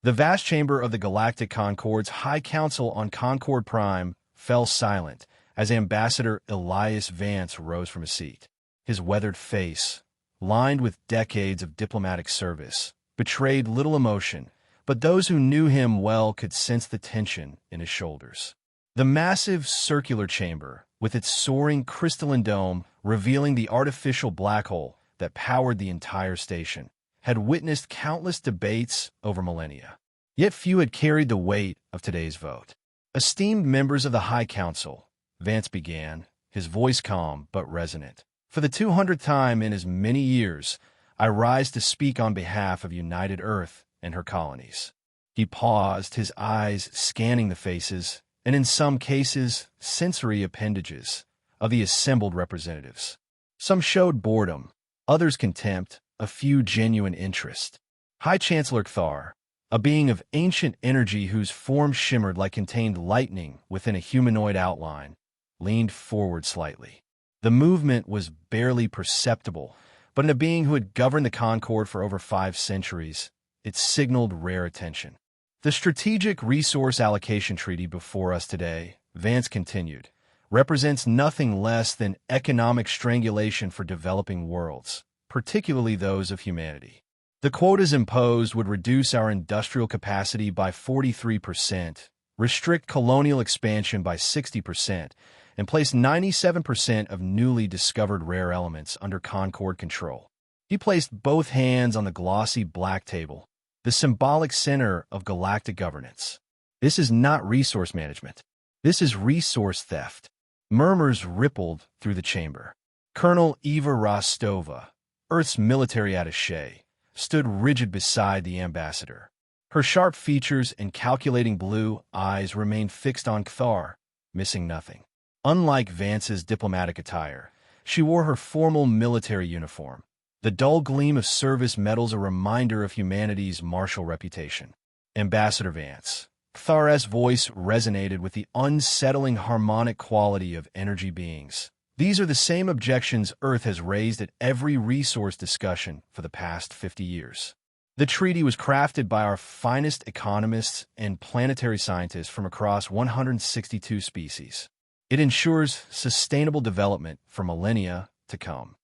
The vast chamber of the Galactic Concord's High Council on Concord Prime fell silent as Ambassador Elias Vance rose from his seat. His weathered face, lined with decades of diplomatic service, betrayed little emotion, but those who knew him well could sense the tension in his shoulders. The massive circular chamber, with its soaring crystalline dome revealing the artificial black hole that powered the entire station, had witnessed countless debates over millennia. Yet few had carried the weight of today's vote. Esteemed members of the High Council, Vance began, his voice calm but resonant. For the 200th time in as many years, I rise to speak on behalf of United Earth and her colonies. He paused, his eyes scanning the faces, and in some cases, sensory appendages, of the assembled representatives. Some showed boredom, others contempt, a few genuine interest. High Chancellor Kthar, a being of ancient energy whose form shimmered like contained lightning within a humanoid outline, leaned forward slightly. The movement was barely perceptible, but in a being who had governed the Concord for over 5 centuries, it signaled rare attention. The Strategic Resource Allocation Treaty before us today, Vance continued, represents nothing less than economic strangulation for developing worlds, particularly those of humanity. The quotas imposed would reduce our industrial capacity by 43%, restrict colonial expansion by 60%, and place 97% of newly discovered rare elements under Concord control. He placed both hands on the glossy black table, the symbolic center of galactic governance. This is not resource management. This is resource theft. Murmurs rippled through the chamber. Colonel Eva Rostova, Earth's military attaché, stood rigid beside the ambassador. Her sharp features and calculating blue eyes remained fixed on Kthar, missing nothing. Unlike Vance's diplomatic attire, she wore her formal military uniform, the dull gleam of service medals a reminder of humanity's martial reputation. Ambassador Vance. Kthar's voice resonated with the unsettling harmonic quality of energy beings. These are the same objections Earth has raised at every resource discussion for the past 50 years. The treaty was crafted by our finest economists and planetary scientists from across 162 species. It ensures sustainable development for millennia to come.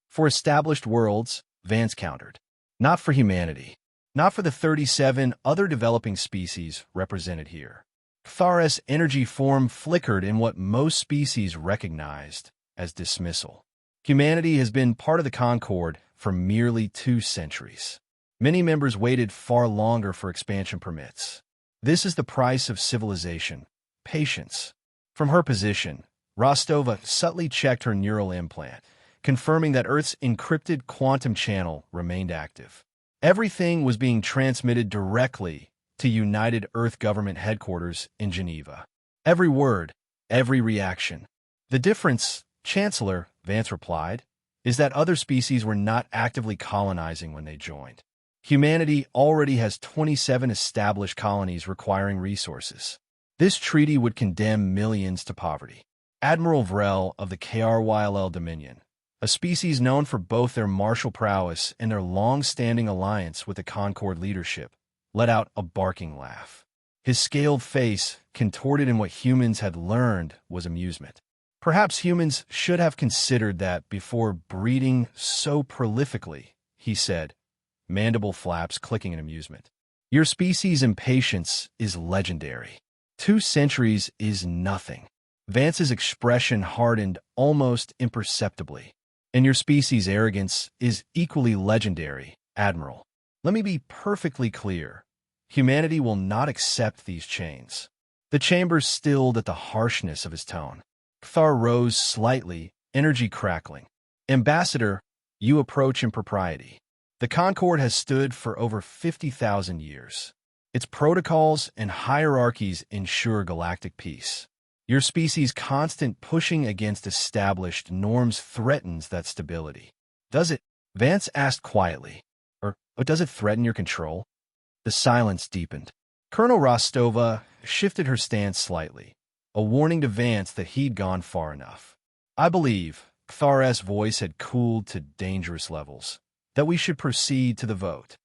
For established worlds, Vance countered. Not for humanity. Not for the 37 other developing species represented here. Kthar's energy form flickered in what most species recognized as dismissal. Humanity has been part of the Concord for merely 2 centuries. Many members waited far longer for expansion permits. This is the price of civilization, patience. From her position, Rostova subtly checked her neural implant, confirming that Earth's encrypted quantum channel remained active. Everything was being transmitted directly to United Earth Government headquarters in Geneva. Every word, every reaction. The difference, Chancellor, Vance replied, is that other species were not actively colonizing when they joined. Humanity already has 27 established colonies requiring resources. This treaty would condemn millions to poverty. Admiral Vrel of the KRYLL Dominion, a species known for both their martial prowess and their long-standing alliance with the Concord leadership, let out a barking laugh. His scaled face contorted in what humans had learned was amusement. Perhaps humans should have considered that before breeding so prolifically, he said, mandible flaps clicking in amusement. Your species' impatience is legendary. 2 centuries is nothing. Vance's expression hardened almost imperceptibly. And your species' arrogance is equally legendary, Admiral. Let me be perfectly clear. Humanity will not accept these chains. The chamber stilled at the harshness of his tone. Kthar rose slightly, energy crackling. Ambassador, you approach in propriety. The Concord has stood for over 50,000 years. Its protocols and hierarchies ensure galactic peace. Your species' constant pushing against established norms threatens that stability. Does it? Vance asked quietly. Or does it threaten your control? The silence deepened. Colonel Rostova shifted her stance slightly, a warning to Vance that he'd gone far enough. I believe, Kthar's voice had cooled to dangerous levels, that we should proceed to the vote.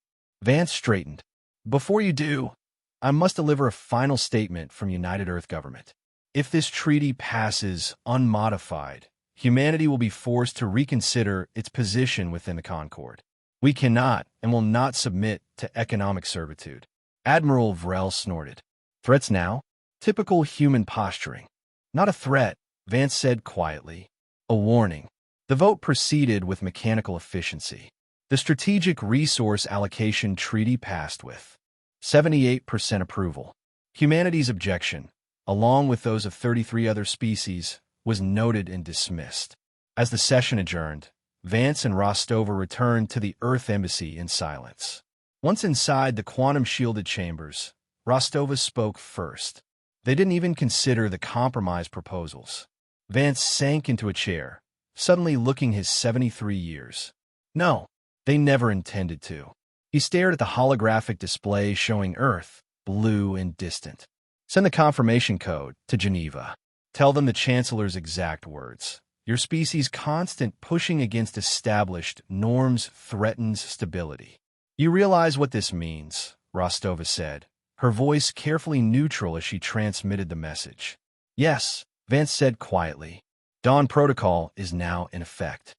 Vance straightened. Before you do, I must deliver a final statement from United Earth Government. If this treaty passes unmodified, humanity will be forced to reconsider its position within the Concord. We cannot and will not submit to economic servitude. Admiral Vrel snorted. Threats now? Typical human posturing. Not a threat, Vance said quietly. A warning. The vote proceeded with mechanical efficiency. The Strategic Resource Allocation Treaty passed with 78% approval. Humanity's objection, along with those of 33 other species, was noted and dismissed. As the session adjourned, Vance and Rostova returned to the Earth Embassy in silence. Once inside the quantum-shielded chambers, Rostova spoke first. They didn't even consider the compromise proposals. Vance sank into a chair, suddenly looking his 73 years. No, they never intended to. He stared at the holographic display showing Earth, blue and distant. Send the confirmation code to Geneva. Tell them the Chancellor's exact words. Your species' constant pushing against established norms threatens stability. You realize what this means, Rostova said, her voice carefully neutral as she transmitted the message. Yes, Vance said quietly. Dawn Protocol is now in effect.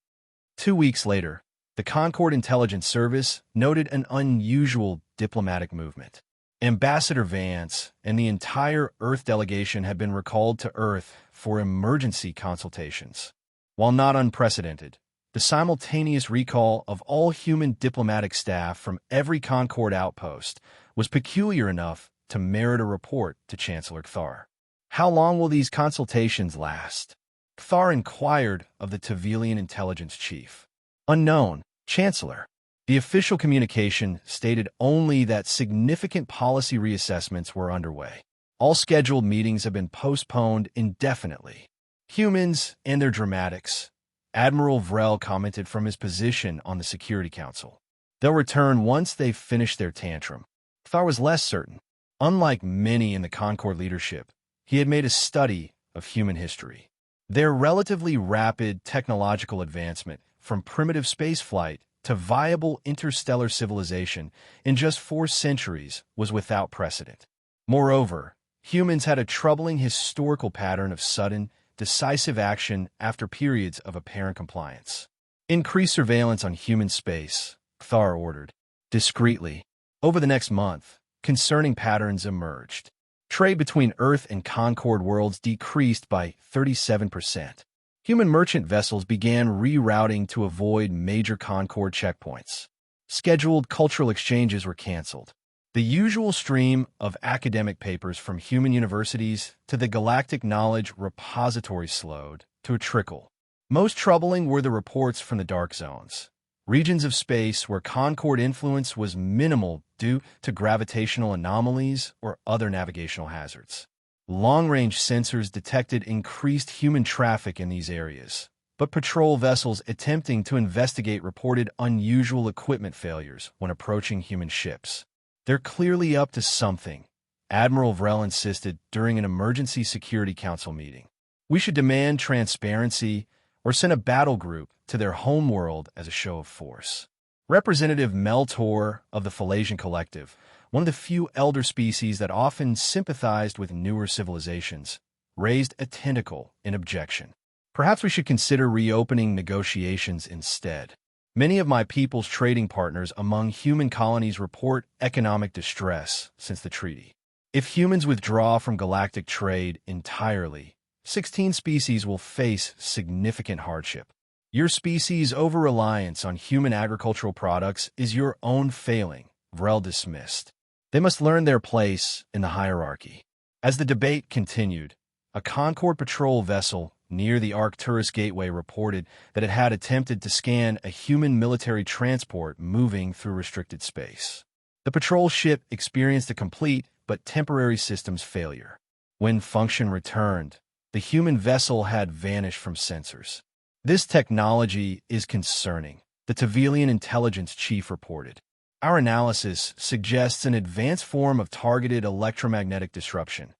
2 weeks later, the Concord Intelligence Service noted an unusual diplomatic movement. Ambassador Vance and the entire Earth delegation had been recalled to Earth for emergency consultations. While not unprecedented, the simultaneous recall of all human diplomatic staff from every Concord outpost was peculiar enough to merit a report to Chancellor Kthar. How long will these consultations last? Kthar inquired of the Tavelian intelligence chief. Unknown, Chancellor. The official communication stated only that significant policy reassessments were underway. All scheduled meetings have been postponed indefinitely. Humans and their dramatics, Admiral Vrel commented from his position on the Security Council. They'll return once they've finished their tantrum. Kthar was less certain. Unlike many in the Concord leadership, he had made a study of human history. Their relatively rapid technological advancement, from primitive spaceflight to viable interstellar civilization in just 4 centuries, was without precedent. Moreover, humans had a troubling historical pattern of sudden, decisive action after periods of apparent compliance. Increase surveillance on human space, Kthar ordered. Discreetly. Over the next month, concerning patterns emerged. Trade between Earth and Concord worlds decreased by 37%. Human merchant vessels began rerouting to avoid major Concord checkpoints. Scheduled cultural exchanges were canceled. The usual stream of academic papers from human universities to the Galactic Knowledge Repository slowed to a trickle. Most troubling were the reports from the dark zones, regions of space where Concord influence was minimal due to gravitational anomalies or other navigational hazards. Long-range sensors detected increased human traffic in these areas, but patrol vessels attempting to investigate reported unusual equipment failures when approaching human ships. They're clearly up to something, Admiral Vrel insisted during an emergency Security Council meeting. We should demand transparency or send a battle group to their homeworld as a show of force. Representative Mel Tor of the Phalasian Collective, one of the few elder species that often sympathized with newer civilizations, raised a tentacle in objection. Perhaps we should consider reopening negotiations instead. Many of my people's trading partners among human colonies report economic distress since the treaty. If humans withdraw from galactic trade entirely, 16 species will face significant hardship. Your species' over-reliance on human agricultural products is your own failing, Vrel dismissed. They must learn their place in the hierarchy. As the debate continued, a Concord patrol vessel near the Arcturus Gateway reported that it had attempted to scan a human military transport moving through restricted space. The patrol ship experienced a complete but temporary systems failure. When function returned, the human vessel had vanished from sensors. This technology is concerning, the Tavelian intelligence chief reported. Our analysis suggests an advanced form of targeted electromagnetic disruption.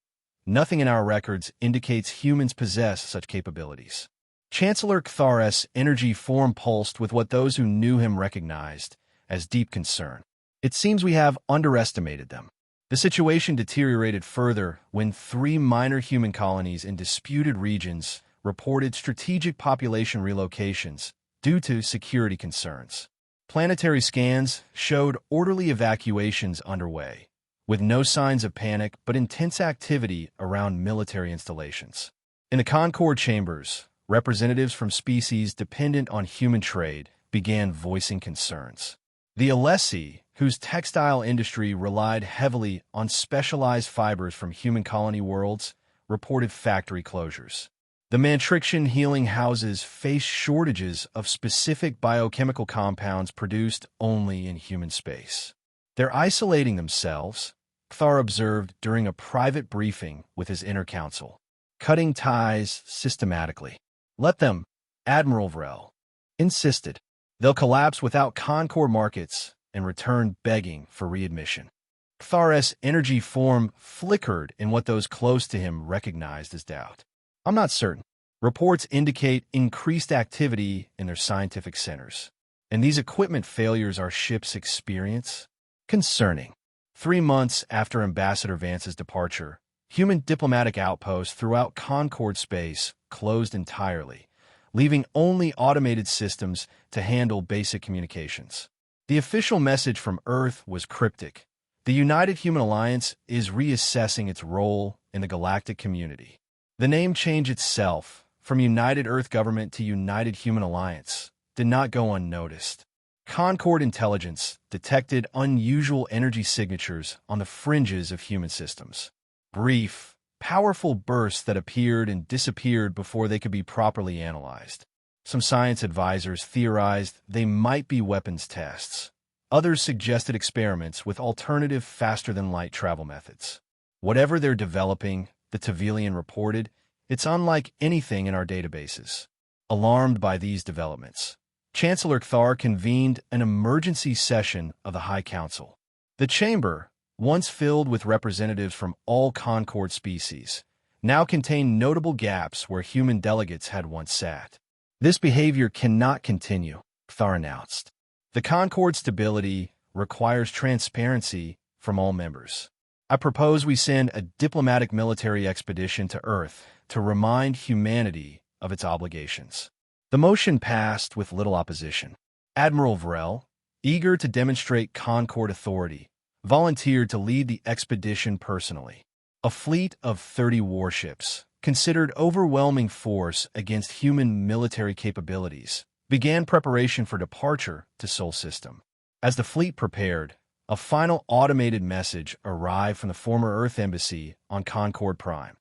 Nothing in our records indicates humans possess such capabilities. Chancellor Kthar's energy form pulsed with what those who knew him recognized as deep concern. It seems we have underestimated them. The situation deteriorated further when 3 minor human colonies in disputed regions reported strategic population relocations due to security concerns. Planetary scans showed orderly evacuations underway, with no signs of panic but intense activity around military installations. In the Concord chambers, representatives from species dependent on human trade began voicing concerns. The Alessi, whose textile industry relied heavily on specialized fibers from human colony worlds, reported factory closures. The Mantrixian healing houses face shortages of specific biochemical compounds produced only in human space. They're isolating themselves, Thar observed during a private briefing with his inner council, cutting ties systematically. Let them, Admiral Vrel insisted. They'll collapse without Concord markets and return begging for readmission. Thar's energy form flickered in what those close to him recognized as doubt. I'm not certain. Reports indicate increased activity in their scientific centers. And these equipment failures our ships experience? Concerning. 3 months after Ambassador Vance's departure, human diplomatic outposts throughout Concord space closed entirely, leaving only automated systems to handle basic communications. The official message from Earth was cryptic. The United Human Alliance is reassessing its role in the galactic community. The name change itself, from United Earth Government to United Human Alliance, did not go unnoticed. Concord intelligence detected unusual energy signatures on the fringes of human systems. Brief, powerful bursts that appeared and disappeared before they could be properly analyzed. Some science advisors theorized they might be weapons tests. Others suggested experiments with alternative faster-than-light travel methods. Whatever they're developing, the Tavelian reported, it's unlike anything in our databases. Alarmed by these developments, Chancellor Thar convened an emergency session of the High Council. The chamber, once filled with representatives from all Concord species, now contained notable gaps where human delegates had once sat. This behavior cannot continue, Thar announced. The Concord stability requires transparency from all members. I propose we send a diplomatic military expedition to Earth to remind humanity of its obligations. The motion passed with little opposition. Admiral Vrel, eager to demonstrate Concord authority, volunteered to lead the expedition personally. A fleet of 30 warships, considered overwhelming force against human military capabilities, began preparation for departure to Sol System. As the fleet prepared, a final automated message arrived from the former Earth Embassy on Concord Prime.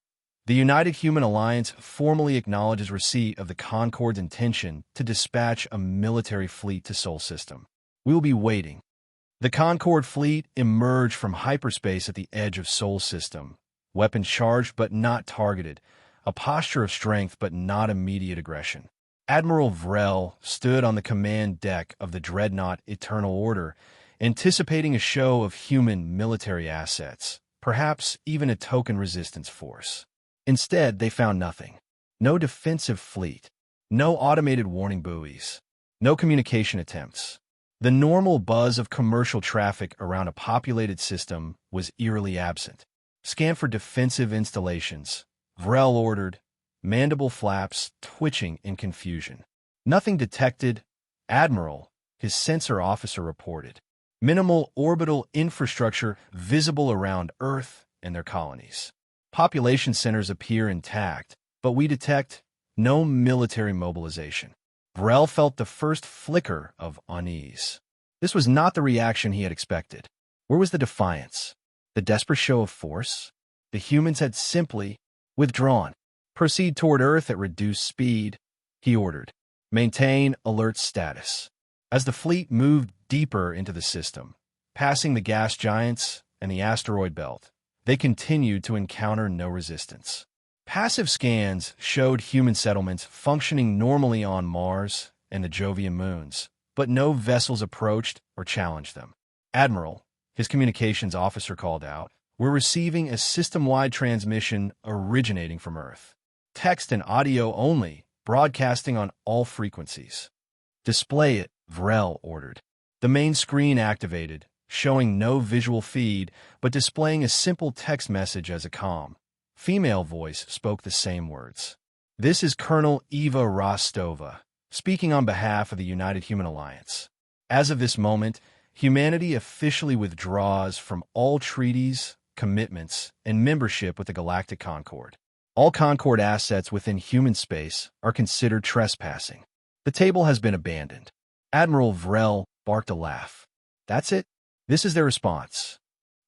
The United Human Alliance formally acknowledges receipt of the Concord's intention to dispatch a military fleet to Sol System. We will be waiting. The Concord fleet emerged from hyperspace at the edge of Sol System, weapons charged but not targeted, a posture of strength but not immediate aggression. Admiral Vrel stood on the command deck of the dreadnought Eternal Order, anticipating a show of human military assets, perhaps even a token resistance force. Instead, they found nothing. No defensive fleet, no automated warning buoys, no communication attempts. The normal buzz of commercial traffic around a populated system was eerily absent. Scan for defensive installations, Vrel ordered, mandible flaps twitching in confusion. Nothing detected, Admiral, his sensor officer reported. Minimal orbital infrastructure visible around Earth and their colonies. Population centers appear intact, but we detect no military mobilization. Vrel felt the first flicker of unease. This was not the reaction he had expected. Where was the defiance? The desperate show of force? The humans had simply withdrawn. Proceed toward Earth at reduced speed, he ordered. Maintain alert status. As the fleet moved deeper into the system, passing the gas giants and the asteroid belt, they continued to encounter no resistance. Passive scans showed human settlements functioning normally on Mars and the Jovian moons, but no vessels approached or challenged them. Admiral, his communications officer called out, we're receiving a system-wide transmission originating from Earth. Text and audio only, broadcasting on all frequencies. Display it, Vrel ordered. The main screen activated, showing no visual feed but displaying a simple text message as a calm, female voice spoke the same words. "This is Colonel Eva Rostova, speaking on behalf of the United Human Alliance. As of this moment, humanity officially withdraws from all treaties, commitments, and membership with the Galactic Concord. All Concord assets within human space are considered trespassing. The table has been abandoned." Admiral Vrel barked a laugh. "That's it?" This is their response.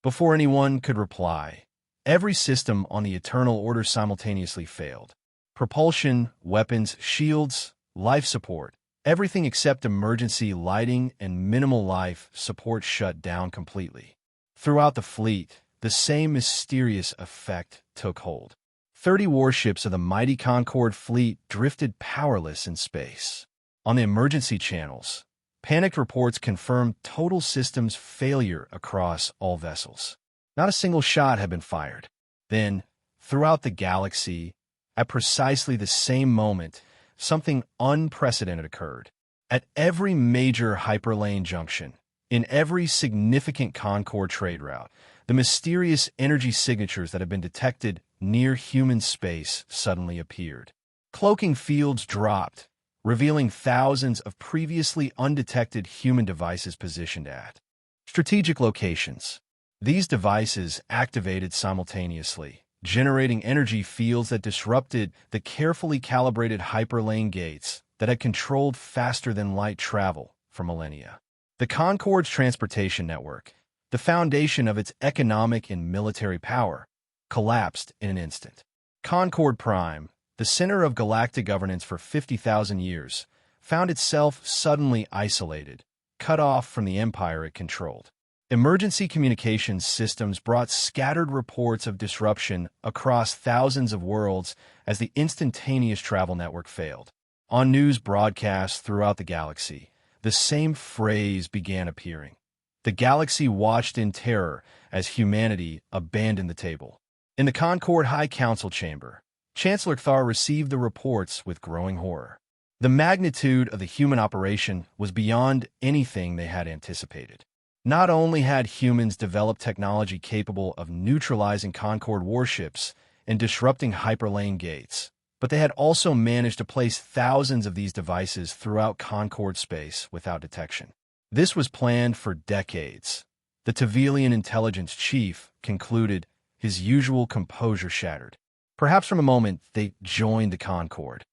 Before anyone could reply, every system on the Eternal Order simultaneously failed. Propulsion, weapons, shields, life support, everything except emergency lighting and minimal life support shut down completely. Throughout the fleet, the same mysterious effect took hold. 30 warships of the mighty Concord fleet drifted powerless in space. On the emergency channels, panicked reports confirmed total systems failure across all vessels. Not a single shot had been fired. Then, throughout the galaxy, at precisely the same moment, something unprecedented occurred. At every major hyperlane junction, in every significant Concord trade route, the mysterious energy signatures that had been detected near human space suddenly appeared. Cloaking fields dropped, revealing thousands of previously undetected human devices positioned at strategic locations. These devices activated simultaneously, generating energy fields that disrupted the carefully calibrated hyperlane gates that had controlled faster-than-light travel for millennia. The Concord's transportation network, the foundation of its economic and military power, collapsed in an instant. Concord Prime, the center of galactic governance for 50,000 years, found itself suddenly isolated, cut off from the empire it controlled. Emergency communications systems brought scattered reports of disruption across thousands of worlds as the instantaneous travel network failed. On news broadcasts throughout the galaxy, the same phrase began appearing. The galaxy watched in terror as humanity abandoned the table. In the Concord High Council chamber, Chancellor Thar received the reports with growing horror. The magnitude of the human operation was beyond anything they had anticipated. Not only had humans developed technology capable of neutralizing Concord warships and disrupting hyperlane gates, but they had also managed to place thousands of these devices throughout Concord space without detection. This was planned for decades. The Tavelian intelligence chief concluded, his usual composure shattered. Perhaps from a moment they joined the Concord.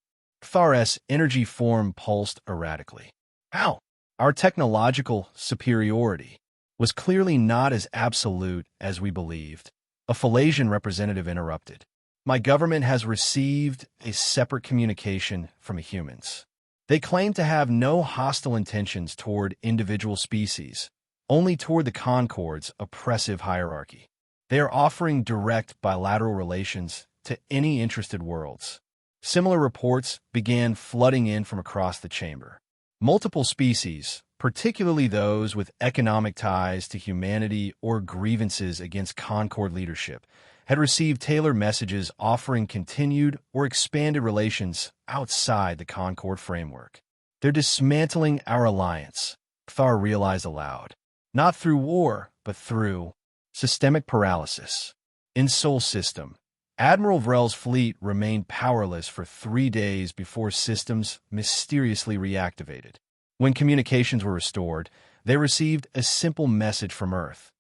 Thar's energy form pulsed erratically. How? Our technological superiority was clearly not as absolute as we believed. A Phalasian representative interrupted. My government has received a separate communication from the humans. They claim to have no hostile intentions toward individual species, only toward the Concord's oppressive hierarchy. They are offering direct bilateral relations to any interested worlds. Similar reports began flooding in from across the chamber. Multiple species, particularly those with economic ties to humanity or grievances against Concord leadership, had received tailored messages offering continued or expanded relations outside the Concord framework. They're dismantling our alliance, Thar realized aloud. Not through war, but through systemic paralysis. In Sol System, Admiral Vrel's fleet remained powerless for 3 days before systems mysteriously reactivated. When communications were restored, they received a simple message from Earth.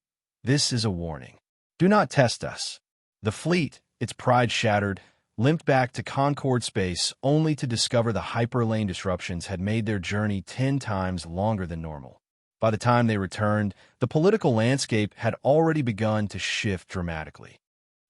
This is a warning. Do not test us. The fleet, its pride shattered, limped back to Concord space only to discover the hyperlane disruptions had made their journey 10 times longer than normal. By the time they returned, the political landscape had already begun to shift dramatically.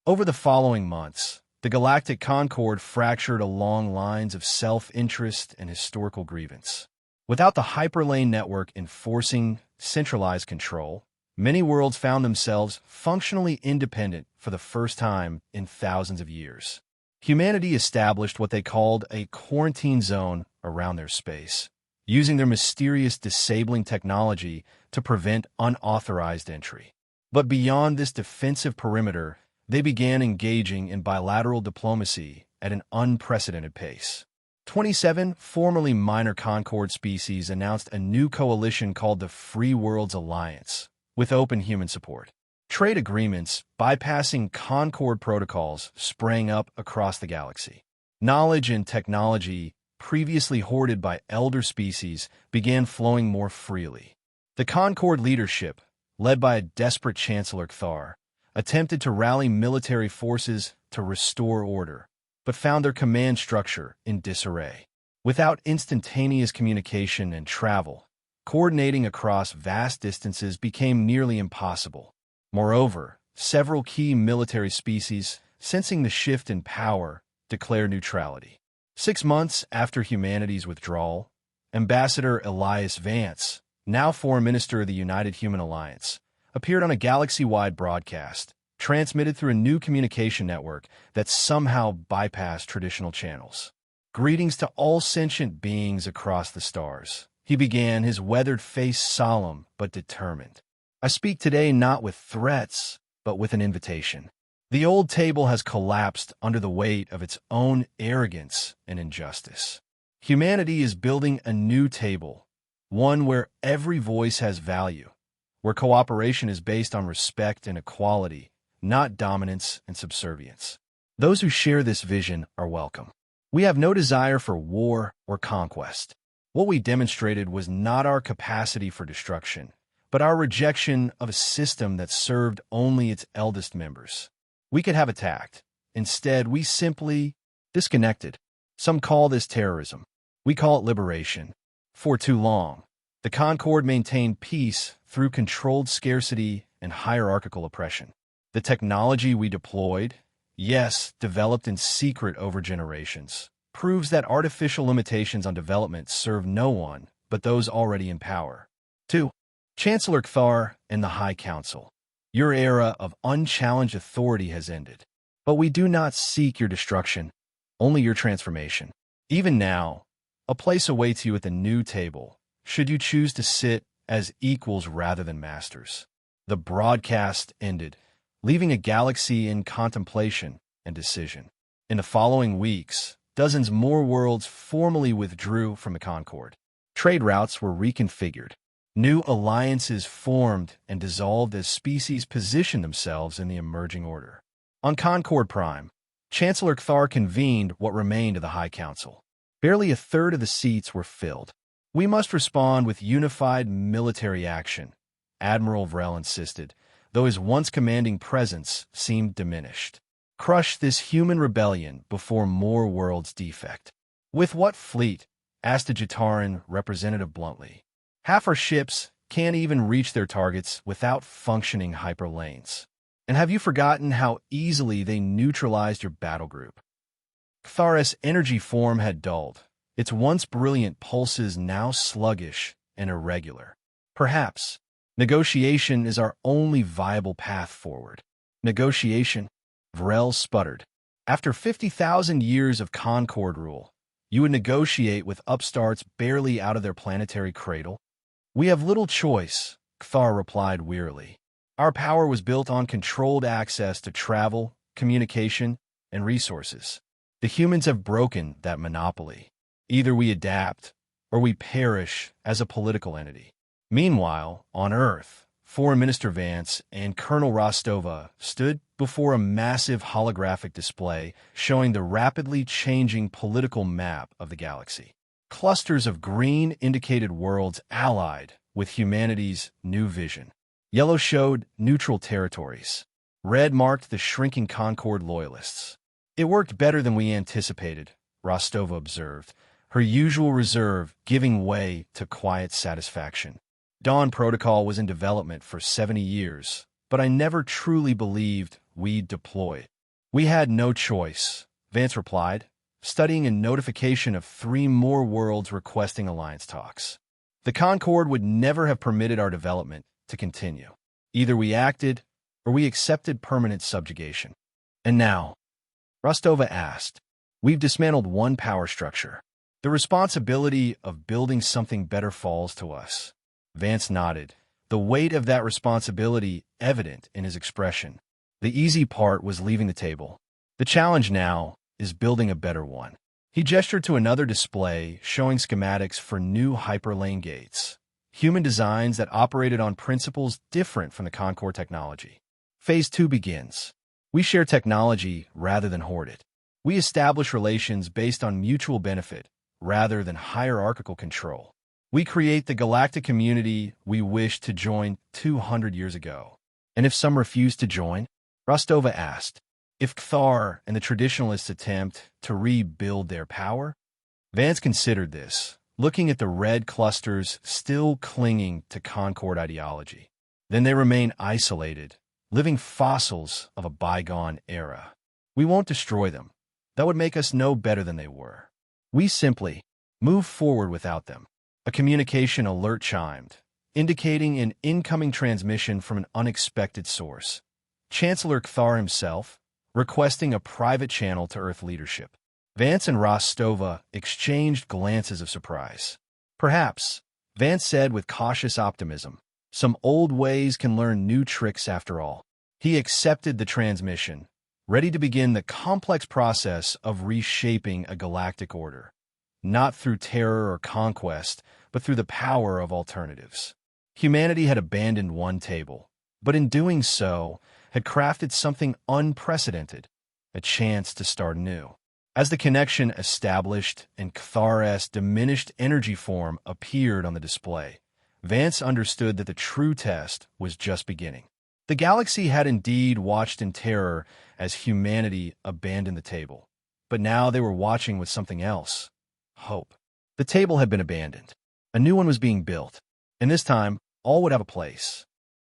Over the following months, the Galactic Concord fractured along lines of self-interest and historical grievance. Without the hyperlane network enforcing centralized control, many worlds found themselves functionally independent for the first time in thousands of years. Humanity established what they called a quarantine zone around their space, using their mysterious disabling technology to prevent unauthorized entry. But beyond this defensive perimeter, they began engaging in bilateral diplomacy at an unprecedented pace. 27 formerly minor Concord species announced a new coalition called the Free Worlds Alliance, with open human support. Trade agreements, bypassing Concord protocols, sprang up across the galaxy. Knowledge and technology, previously hoarded by elder species, began flowing more freely. The Concord leadership, led by a desperate Chancellor Cthar, attempted to rally military forces to restore order, but found their command structure in disarray. Without instantaneous communication and travel, coordinating across vast distances became nearly impossible. Moreover, several key military species, sensing the shift in power, declared neutrality. 6 months after humanity's withdrawal, Ambassador Elias Vance, now Foreign Minister of the United Human Alliance, appeared on a galaxy-wide broadcast, transmitted through a new communication network that somehow bypassed traditional channels. Greetings to all sentient beings across the stars. He began, his weathered face solemn but determined. I speak today not with threats, but with an invitation. The old table has collapsed under the weight of its own arrogance and injustice. Humanity is building a new table, one where every voice has value, where cooperation is based on respect and equality, not dominance and subservience. Those who share this vision are welcome. We have no desire for war or conquest. What we demonstrated was not our capacity for destruction, but our rejection of a system that served only its eldest members. We could have attacked. Instead, we simply disconnected. Some call this terrorism. We call it liberation. For too long, the Concord maintained peace through controlled scarcity and hierarchical oppression. The technology we deployed, yes, developed in secret over generations, proves that artificial limitations on development serve no one but those already in power. 2. Chancellor Cthar and the High Council. Your era of unchallenged authority has ended. But we do not seek your destruction, only your transformation. Even now, a place awaits you at the new table, should you choose to sit as equals rather than masters. The broadcast ended, leaving a galaxy in contemplation and decision. In the following weeks, dozens more worlds formally withdrew from the Concord. Trade routes were reconfigured. New alliances formed and dissolved as species positioned themselves in the emerging order. On Concord Prime, Chancellor Cthar convened what remained of the High Council. Barely a third of the seats were filled. We must respond with unified military action, Admiral Vrel insisted, though his once commanding presence seemed diminished. Crush this human rebellion before more worlds defect. With what fleet? Asked a Jataran representative bluntly. Half our ships can't even reach their targets without functioning hyperlanes. And have you forgotten how easily they neutralized your battle group? Cthar's energy form had dulled, its once brilliant pulses now sluggish and irregular. Perhaps negotiation is our only viable path forward. Negotiation? Vrel sputtered. After 50,000 years of Concord rule, you would negotiate with upstarts barely out of their planetary cradle? We have little choice, Cthar replied wearily. Our power was built on controlled access to travel, communication, and resources. The humans have broken that monopoly. Either we adapt, or we perish as a political entity. Meanwhile, on Earth, Foreign Minister Vance and Colonel Rostova stood before a massive holographic display showing the rapidly changing political map of the galaxy. Clusters of green indicated worlds allied with humanity's new vision. Yellow showed neutral territories. Red marked the shrinking Concord loyalists. It worked better than we anticipated, Rostova observed, her usual reserve giving way to quiet satisfaction. Dawn Protocol was in development for 70 years, but I never truly believed we'd deploy. We had no choice, Vance replied, studying a notification of 3 more worlds requesting alliance talks. The Concord would never have permitted our development to continue. Either we acted, or we accepted permanent subjugation. And now, Rostova asked, we've dismantled one power structure. The responsibility of building something better falls to us. Vance nodded, the weight of that responsibility evident in his expression. The easy part was leaving the table. The challenge now is building a better one. He gestured to another display showing schematics for new hyperlane gates. human designs that operated on principles different from the Concord technology. Phase 2 begins. We share technology rather than hoard it. We establish relations based on mutual benefit rather than hierarchical control. We create the galactic community we wished to join 200 years ago. And if some refuse to join? Rostova asked. If Kthar and the traditionalists attempt to rebuild their power? Vance considered this, looking at the red clusters still clinging to Concord ideology. Then they remain isolated, living fossils of a bygone era. We won't destroy them. That would make us no better than they were. We simply move forward without them. A communication alert chimed, indicating an incoming transmission from an unexpected source. Chancellor Kthar himself, requesting a private channel to Earth leadership. Vance and Rostova exchanged glances of surprise. Perhaps, Vance said with cautious optimism, some old ways can learn new tricks after all. He accepted the transmission, ready to begin the complex process of reshaping a galactic order, not through terror or conquest, but through the power of alternatives. Humanity had abandoned one table, but in doing so, had crafted something unprecedented, a chance to start anew. As the connection established and Kthar's diminished energy form appeared on the display, Vance understood that the true test was just beginning. The galaxy had indeed watched in terror as humanity abandoned the table, but now they were watching with something else: hope. The table had been abandoned. A new one was being built, and this time, all would have a place.